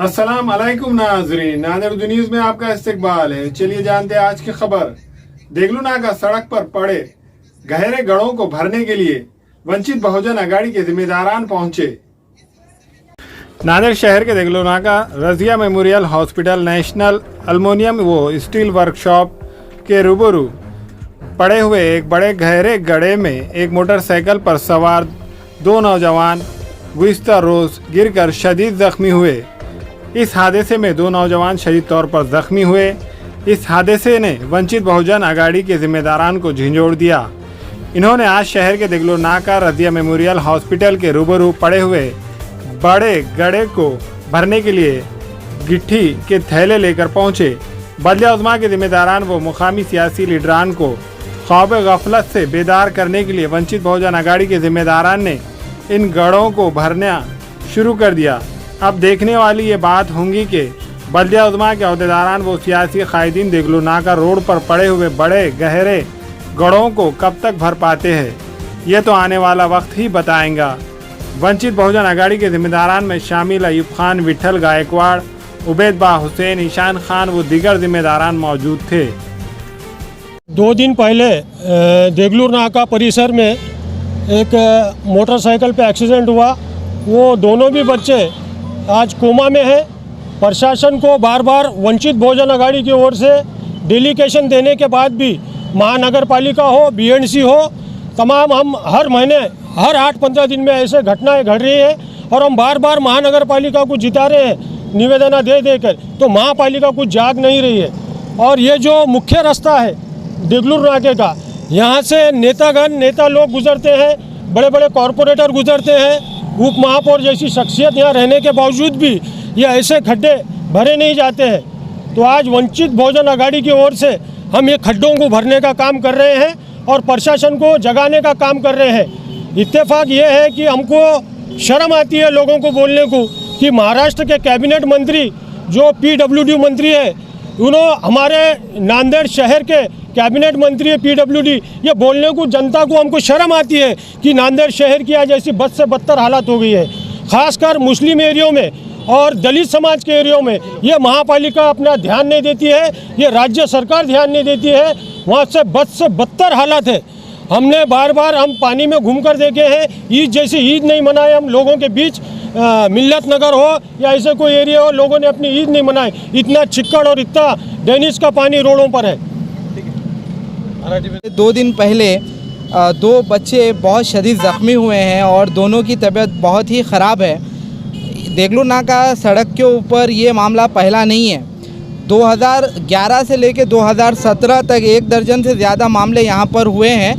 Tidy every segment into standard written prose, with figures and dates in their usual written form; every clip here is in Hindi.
अस्सलाम अलैकुम नाजरीन, नादिर न्यूज में आपका इस्तकबाल है। चलिए जानते हैं आज की खबर। देगलू नाका सड़क पर पड़े गहरे गड्ढों को भरने के लिए वंचित बहुजन अघाड़ी के जिम्मेदारान पहुंचे। नांदेड़ शहर के देगलू नाका Razia memorial hospital, national aluminium व स्टील वर्कशॉप के रूबरू पड़े हुए एक बड़े गहरे गड्ढे में एक मोटरसाइकिल पर सवार दो नौजवान गुज़िश्ता रोज़ गिरकर शदीद जख्मी हुए। इस हादसे में दो नौजवान शदीद तौर पर जख्मी हुए। इस हादसे ने वंचित बहुजन अघाड़ी के जिम्मेदारान को झंझोड़ दिया। इन्होंने आज शहर के देगलू नाका रजिया मेमोरियल हॉस्पिटल के रूबरू पड़े हुए बड़े गड्ढे को भरने के लिए गिट्टी के थैले लेकर पहुंचे। बदले उज़्मा के जिम्मेदारान व मुकामी सियासी लीडरान को ख्वाब गफलत से बेदार करने के लिए वंचित बहुजन अघाड़ी के जिम्मेदारान ने इन गड्ढों को भरना शुरू कर दिया। अब देखने वाली ये बात होगी कि बल्दिया उज़्मा के अहदेदारान व सियासी कायदीन देगलू नाका रोड पर पड़े हुए बड़े गहरे गड्ढों को कब तक भर पाते हैं, ये तो आने वाला वक्त ही बताएगा। वंचित बहुजन अघाड़ी के जिम्मेदारान में शामिल अयूब खान, विठल गायकवाड़, उबैद बा हुसैन, ईशान खान व दीगर जिम्मेदारान मौजूद थे। 2 दिन पहले देगलू नाका परिसर में एक मोटरसाइकिल पे एक्सीडेंट हुआ। वो दोनों भी बच्चे आज कोमा में है। प्रशासन को बार बार वंचित बहुजन अघाड़ी की ओर से डेलीगेशन देने के बाद भी महानगर पालिका हो, बीएनसी हो, तमाम हम हर महीने हर 8-15 दिन में ऐसे घटनाएं घट रही है और हम बार बार महानगर पालिका को जिता रहे हैं निवेदन दे देकर, तो महापालिका कुछ जाग नहीं रही है। और ये जो मुख्य रास्ता है देगलू नाके का, यहाँ से नेता लोग गुजरते हैं, बड़े बड़े कॉरपोरेटर गुजरते हैं, उप महापौर जैसी शख्सियत यहाँ रहने के बावजूद भी ये ऐसे खड्डे भरे नहीं जाते हैं। तो आज वंचित बहुजन अघाड़ी की ओर से हम ये खड्डों को भरने का काम कर रहे हैं और प्रशासन को जगाने का काम कर रहे हैं। इत्तेफाक ये है कि हमको शर्म आती है लोगों को बोलने को कि महाराष्ट्र के कैबिनेट मंत्री जो PWD मंत्री है, उन्होंने हमारे नांदेड़ शहर के कैबिनेट मंत्री है PWD, ये बोलने को जनता को हमको शर्म आती है कि नांदेड़ शहर की आज ऐसी बद से बदतर हालत हो गई है। खासकर मुस्लिम एरियो में और दलित समाज के एरियो में ये महापालिका अपना ध्यान नहीं देती है, ये राज्य सरकार ध्यान नहीं देती है। वहाँ से बदतर हालत है। हमने बार बार हम पानी में घूमकर देखे हैं, ईद जैसी ईद नहीं मनाए हम लोगों के बीच। मिल्लत नगर हो या ऐसे कोई एरिया हो, लोगों ने अपनी ईद नहीं मनाई। इतना चिक्कड़ और इतना डेनिस का पानी रोडों पर है। 2 दिन पहले 2 बच्चे बहुत शदीद ज़ख्मी हुए हैं और दोनों की तबीयत बहुत ही ख़राब है। देगलू नाका सड़क के ऊपर ये मामला पहला नहीं है। 2011 से लेकर 2017 तक 1 दर्जन से ज़्यादा मामले यहाँ पर हुए हैं,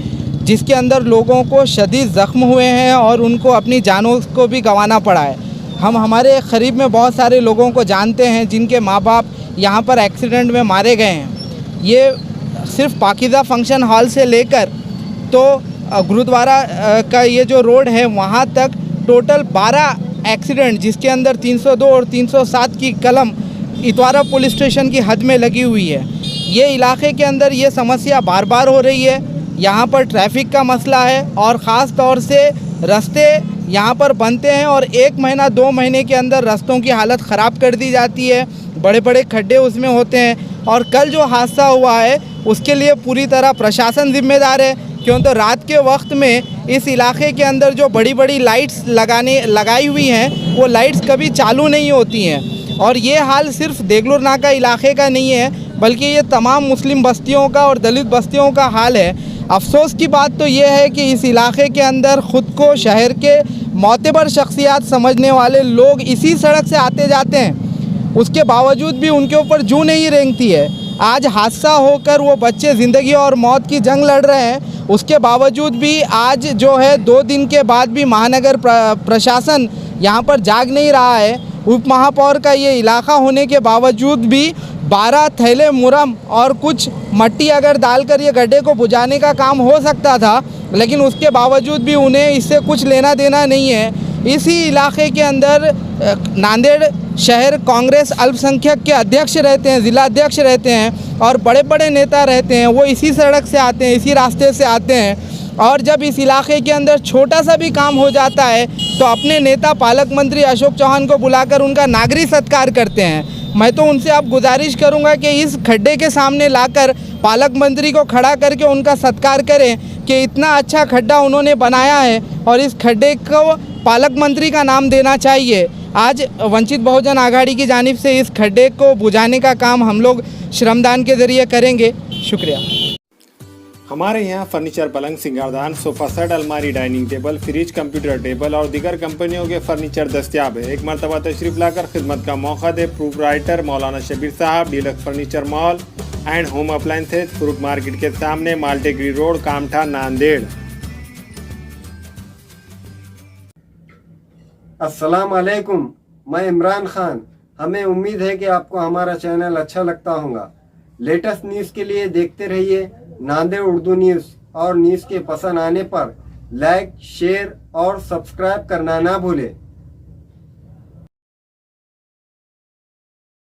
जिसके अंदर लोगों को शदीद ज़ख्म हुए हैं और उनको अपनी जानों को भी गंवाना पड़ा है। हम हमारे करीब में बहुत सारे लोगों को जानते हैं जिनके माँ बाप यहाँ पर एक्सीडेंट में मारे गए हैं। ये सिर्फ पाकिज़ा फंक्शन हॉल से लेकर तो गुरुद्वारा का ये जो रोड है वहाँ तक टोटल 12 एक्सीडेंट, जिसके अंदर 302 और 307 की कलम इतवारा पुलिस स्टेशन की हद में लगी हुई है। ये इलाके के अंदर ये समस्या बार बार हो रही है। यहाँ पर ट्रैफिक का मसला है और ख़ास तौर से रास्ते यहाँ पर बनते हैं और 1 महीना 2 महीने के अंदर रास्तों की हालत ख़राब कर दी जाती है। बड़े बड़े खड्डे उसमें होते हैं और कल जो हादसा हुआ है उसके लिए पूरी तरह प्रशासन जिम्मेदार है, क्यों तो रात के वक्त में इस इलाके के अंदर जो बड़ी बड़ी लाइट्स लगाई हुई हैं वो लाइट्स कभी चालू नहीं होती हैं। और ये हाल सिर्फ देगलू नाका इलाके का नहीं है, बल्कि ये तमाम मुस्लिम बस्तियों का और दलित बस्तियों का हाल है। अफसोस की बात तो ये है कि इस इलाके के अंदर ख़ुद को शहर के मोतबर शख्सियात समझने वाले लोग इसी सड़क से आते जाते हैं, उसके बावजूद भी उनके ऊपर जूं नहीं रेंगती है। आज हादसा होकर वो बच्चे ज़िंदगी और मौत की जंग लड़ रहे हैं, उसके बावजूद भी आज जो है 2 दिन के बाद भी महानगर प्रशासन यहाँ पर जाग नहीं रहा है। उप महापौर का ये इलाका होने के बावजूद भी 12 थैले मुरम और कुछ मट्टी अगर डालकर ये गड्ढे को बुझाने का काम हो सकता था, लेकिन उसके बावजूद भी उन्हें इससे कुछ लेना देना नहीं है। इसी इलाके के अंदर नांदेड़ शहर कांग्रेस अल्पसंख्यक के अध्यक्ष रहते हैं, ज़िला अध्यक्ष रहते हैं और बड़े बड़े नेता रहते हैं। वो इसी सड़क से आते हैं, इसी रास्ते से आते हैं और जब इस इलाके के अंदर छोटा सा भी काम हो जाता है तो अपने नेता पालक मंत्री अशोक चौहान को बुलाकर उनका नागरिक सत्कार करते हैं। मैं तो उनसे अब गुजारिश करूंगा कि इस खड्डे के सामने लाकर पालक मंत्री को खड़ा करके उनका सत्कार करें कि इतना अच्छा खड्डा उन्होंने बनाया है और इस खड्डे को पालक मंत्री का नाम देना चाहिए। आज वंचित बहुजन आघाड़ी की जानिब से इस खड्डे को बुझाने का काम हम लोग श्रमदान के ज़रिए करेंगे। शुक्रिया। हमारे यहाँ फर्नीचर, पलंग, सिंगारदान, सोफा सेट, अलमारी, dining table, fridge, computer table और दीगर कंपनियों के फर्नीचर दस्तियाब है। एक मरतबा तशरीफ लाकर खिदमत का मौका दे। प्रोपराइटर मौलाना शबीर साहब, deluxe furniture mall and home appliances, fruit market के सामने, माल्टेगरी रोड, कामठा, नांदेड़। अस्सलाम वालेकुम, मैं इमरान खान। हमें उम्मीद है कि आपको हमारा चैनल अच्छा लगता होगा। लेटेस्ट न्यूज़ के लिए देखते रहिए नांदेड़ उर्दू न्यूज़, और न्यूज़ के पसंद आने पर लाइक, शेयर और सब्सक्राइब करना ना भूलें।